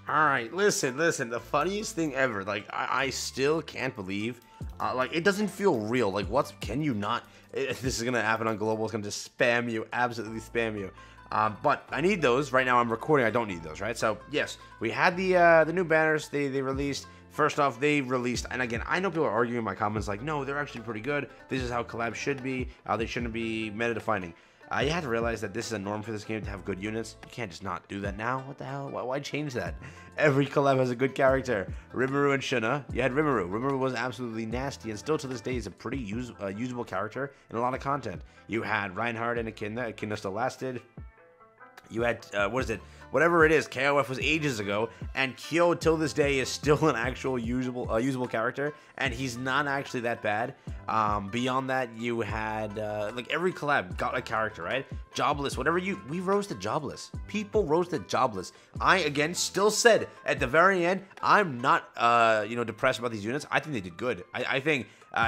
Alright, listen, the funniest thing ever, like, I still can't believe, like, it doesn't feel real, like, can you not, this is gonna happen on Global, it's gonna just spam you, absolutely spam you, but I need those, right now I'm recording, I don't need those, right, so, yes, we had the new banners, they released. First off, they released, and again, I know people are arguing in my comments, like, no, they're actually pretty good, this is how collabs should be, they shouldn't be meta-defining. You have to realize that this is a norm for this game to have good units. You can't just not do that now. What the hell? Why change that? Every collab has a good character. Rimuru and Shuna. You had Rimuru. Rimuru was absolutely nasty, and still to this day is a pretty usable character in a lot of content. You had Reinhardt and Echidna. Echidna still lasted. You had, what is it? Whatever it is, KOF was ages ago, and Kyo till this day is still an actual usable character, and he's not actually that bad. Beyond that, you had, like, every collab got a character, right? Jobless, we roasted Jobless. People roasted Jobless. I, again, still said, at the very end, I'm not, depressed about these units. I think they did good. I think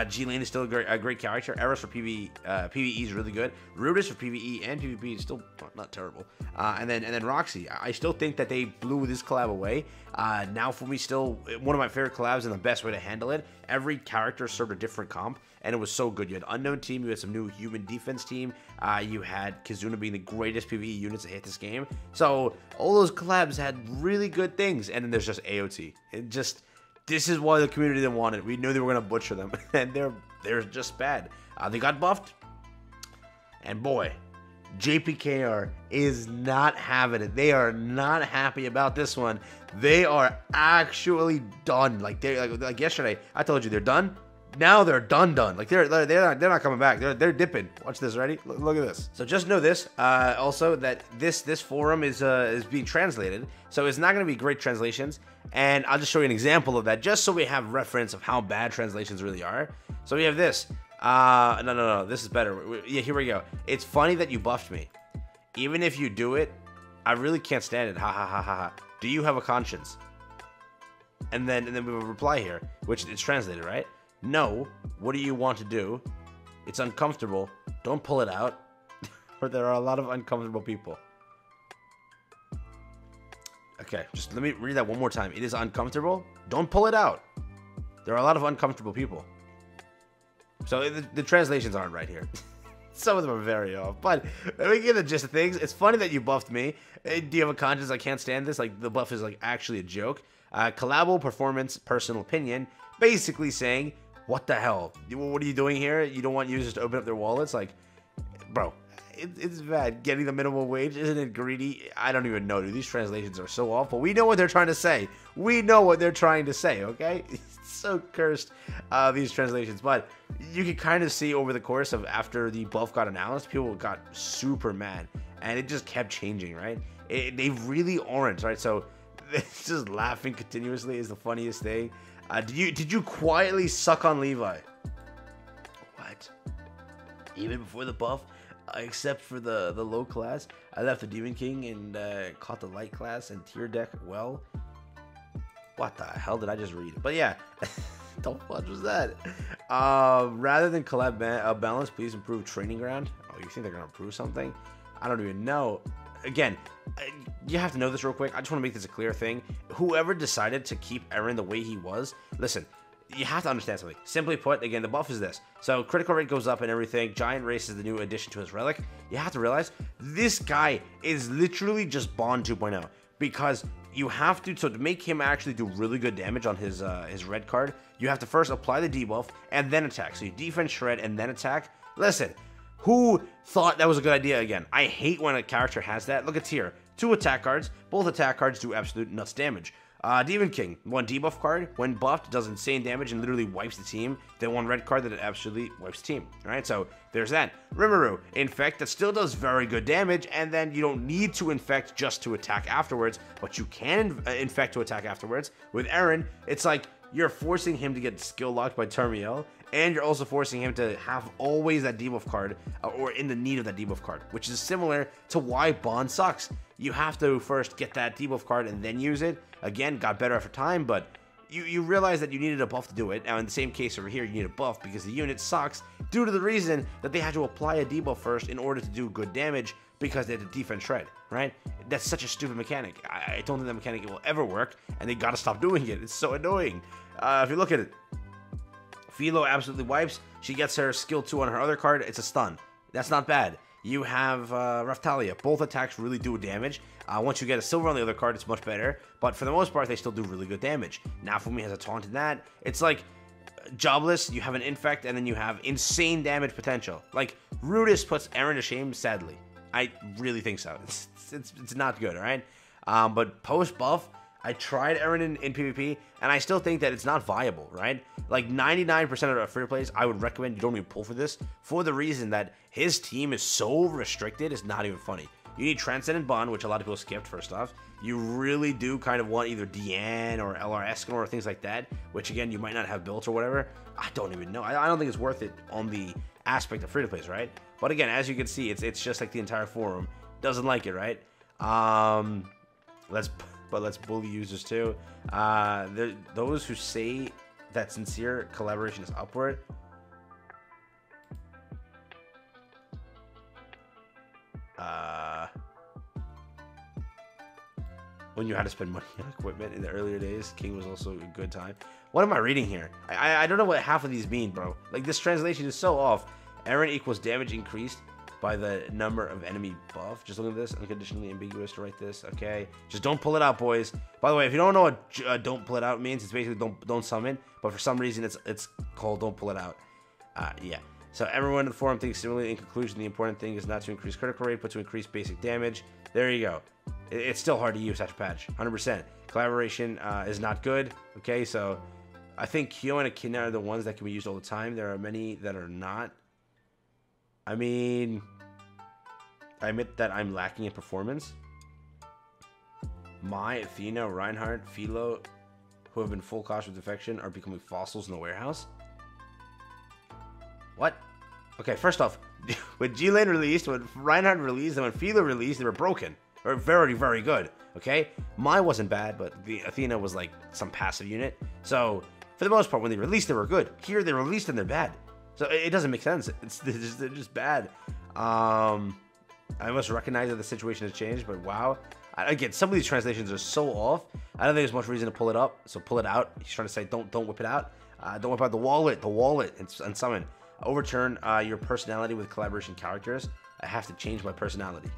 G-Lane is still a great character. Eris for PvE is really good. Rudis for PvE and PvP is still not terrible. And then Roxy. I still think that they blew this collab away. Now for me, still one of my favorite collabs and the best way to handle it. Every character served a different comp, and it was so good. You had Unknown Team, you had some new Human Defense Team, you had Kizuna being the greatest PvE units to hit this game. So all those collabs had really good things, and then there's just AOT. This is why the community didn't want it. We knew they were going to butcher them, and they're just bad. They got buffed, and boy, JPKR is not having it. They are not happy about this one. They are actually done. Like yesterday, I told you they're done. Now they're done. Like they're not coming back. They're dipping. Watch this. Ready? Look at this. So just know this. Also that this forum is being translated. So it's not going to be great translations. And I'll just show you an example of that, just so we have reference of how bad translations really are. So we have this. No. This is better. Yeah, here we go. It's funny that you buffed me. Even if you do it, I really can't stand it. Ha ha ha ha ha. Do you have a conscience? And then we have a reply here, which it's translated, right? No. What do you want to do? It's uncomfortable. Don't pull it out. Or there are a lot of uncomfortable people. Okay, just let me read that one more time. It is uncomfortable. Don't pull it out. There are a lot of uncomfortable people. So the translations aren't right here. Some of them are very off. But let me get the gist of things. It's funny that you buffed me. Do you have a conscience? I can't stand this. Like, the buff is like actually a joke. Collabo performance, personal opinion. Basically saying, what the hell? What are you doing here? You don't want users to open up their wallets? Like, bro, it's bad. Getting the minimum wage, isn't it greedy? I don't even know, dude. These translations are so awful. We know what they're trying to say. We know what they're trying to say, okay? It's so cursed, these translations. But you can kind of see over the course of after the buff got announced, people got super mad. And it just kept changing, right? They really aren't, right? So it's just laughing continuously is the funniest thing. Did you quietly suck on Levi? What? Even before the buff? Except for the low class, I left the Demon King and caught the light class and tier deck. Well, what the hell did I just read? But yeah, the fuck was that? Rather than collab balance, please improve training ground. Oh, you think they're gonna improve something? I don't even know. Again, you have to know this real quick. I just want to make this a clear thing. Whoever decided to keep Eren the way he was, listen, you have to understand something. Simply put, again, the buff is this. So critical rate goes up and everything. Giant Race is the new addition to his relic. You have to realize this guy is literally just Bond 2.0 because you have to, so to make him actually do really good damage on his red card, you have to first apply the debuff and then attack. So you defense, shred, and then attack. Listen, who thought that was a good idea again? I hate when a character has that. Look at here. 2 attack cards. Both attack cards do absolute nuts damage. Demon King, 1 debuff card, when buffed, does insane damage and literally wipes the team. Then 1 red card that it absolutely wipes the team. Alright, so there's that. Rimuru, Infect, that still does very good damage, and then you don't need to Infect just to attack afterwards, but you can Infect to attack afterwards. With Eren, it's like you're forcing him to get skill locked by Termiel, and you're also forcing him to have always that debuff card, or in the need of that debuff card, which is similar to why Bond sucks. You have to first get that debuff card and then use it. Again, got better after time, but you realize that you needed a buff to do it. Now, in the same case over here, you need a buff because the unit sucks due to the reason that they had to apply a debuff first in order to do good damage because they had to defense shred, right? That's such a stupid mechanic. I don't think that mechanic will ever work, and they gotta stop doing it. It's so annoying. If you look at it, Philo absolutely wipes. She gets her skill 2 on her other card. It's a stun. That's not bad. You have Raftalia. Both attacks really do damage. Once you get a silver on the other card, it's much better. But for the most part, they still do really good damage. Nafumi has a taunt in that. It's like Jobless, you have an infect, and then you have insane damage potential. Like, Rudis puts Eren to shame, sadly. I really think so. It's not good, alright? But post-buff, I tried Eren in PvP, and I still think that it's not viable, right? Like, 99% of the free-to-plays, I would recommend you don't even pull for this, for the reason that his team is so restricted, it's not even funny. You need Transcendent Bond, which a lot of people skipped, first off. You really do kind of want either Deanne or LRS or things like that, which, again, you might not have built or whatever. I don't even know. I don't think it's worth it on the aspect of free-to-plays, right? But, again, as you can see, it's just like the entire forum doesn't like it, right? Let's bully users, too. Those who say that sincere collaboration is upward. When you had to spend money on equipment in the earlier days, King was also a good time. What am I reading here? I don't know what half of these mean, bro. Like, this translation is so off. Eren equals damage increased by the number of enemy buff. Just look at this. Unconditionally ambiguous to write this. Okay. Just don't pull it out, boys. By the way, if you don't know what don't pull it out means, it's basically don't summon. But for some reason, it's called don't pull it out. Yeah. So everyone in the forum thinks similarly. In conclusion, the important thing is not to increase critical rate, but to increase basic damage. There you go. It's still hard to use such a patch. 100%. Collaboration is not good. Okay, so I think Kyo and Echidna are the ones that can be used all the time. There are many that are not. I mean, I admit that I'm lacking in performance. Mai, Athena, Reinhardt, Philo, who have been full cost with defection, are becoming fossils in the warehouse. What? Okay, first off, when G-Lane released, when Reinhardt released, and when Philo released, they were broken. Or very, very good. Okay? Mai wasn't bad, but the Athena was like some passive unit. So, for the most part, when they released, they were good. Here, they released and they're bad. So, it doesn't make sense. They're just bad. I must recognize that the situation has changed, but wow. Again, some of these translations are so off. I don't think there's much reason to pull it up. So, pull it out. He's trying to say, don't whip it out. Don't whip out the wallet, and summon. Overturn your personality with collaboration characters. I have to change my personality.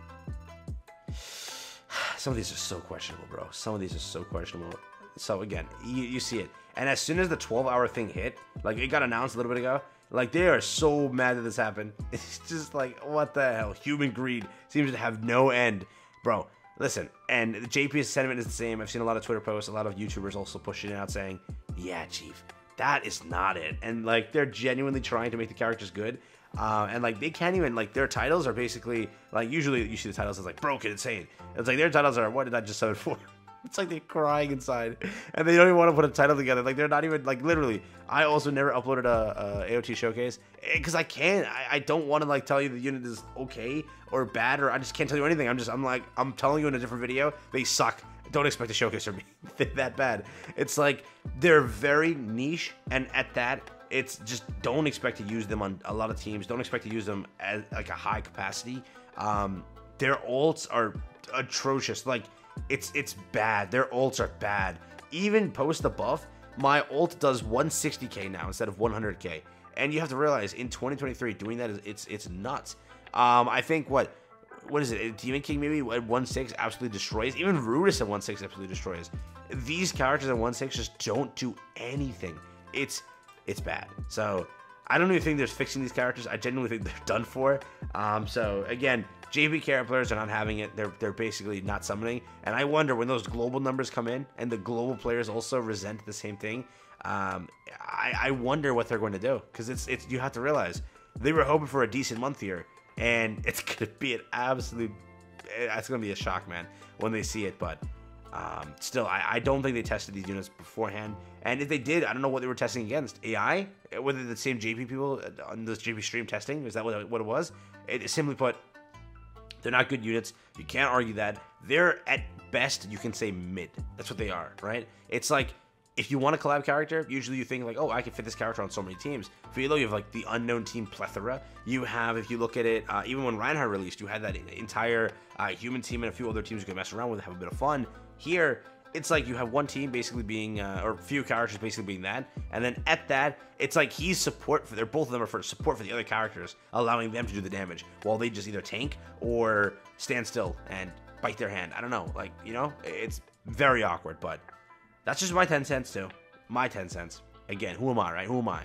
Some of these are so questionable, bro. Some of these are so questionable. So again, you see it. And as soon as the 12-hour thing hit, like it got announced a little bit ago, like they are so mad that this happened. It's just like, what the hell? Human greed seems to have no end. Bro, listen, and JP's sentiment is the same. I've seen a lot of Twitter posts, a lot of YouTubers also pushing it out saying, yeah, Chief, that is not it. And like they're genuinely trying to make the characters good. And like they can't even, like, their titles are basically like, usually you see the titles as like broken, insane. It's like their titles are, what did I just summon for? It's like they're crying inside, and they don't even want to put a title together. Like they're not even, like, literally. I also never uploaded a AOT showcase because I can't. I don't want to like tell you the unit is okay or bad, or I just can't tell you anything. I'm telling you in a different video they suck. Don't expect a showcase from me. They're that bad. It's like they're very niche, and at that, it's just don't expect to use them on a lot of teams. Don't expect to use them at like a high capacity. Their ults are atrocious. Like it's bad. Their ults are bad. Even post the buff, my ult does 160k now instead of 100k. And you have to realize in 2023 doing that is it's nuts. I think what is it? Demon King maybe at 1.6 absolutely destroys. Even Rudis at 1.6 absolutely destroys. These characters at 1.6 just don't do anything. It's bad. So I don't even think there's fixing these characters. I genuinely think they're done for. So again, JP character players are not having it. They're basically not summoning. And I wonder when those global numbers come in and the global players also resent the same thing. I wonder what they're going to do, because it's you have to realize they were hoping for a decent month here, and it's gonna be an absolute. It's gonna be a shock, man, when they see it. But still, I don't think they tested these units beforehand. And if they did, I don't know what they were testing against. AI? Whether the same JP people on this JP stream testing? Is that what it was? Simply put, they're not good units. You can't argue that. They're, at best, you can say mid. That's what they are, right? It's like, if you want a collab character, usually you think like, oh, I can fit this character on so many teams. Philo, you have like the unknown team plethora. You have, if you look at it, even when Reinhardt released, you had that entire human team and a few other teams you could mess around with, have a bit of fun. Here, it's like you have one team basically being, or a few characters basically being that, and then at that, it's like he's support for, they're both of them are for support for the other characters, allowing them to do the damage, while they just either tank or stand still and bite their hand. I don't know, like, you know, it's very awkward, but that's just my 10 cents too. My 10 cents. Again, who am I, right? Who am I?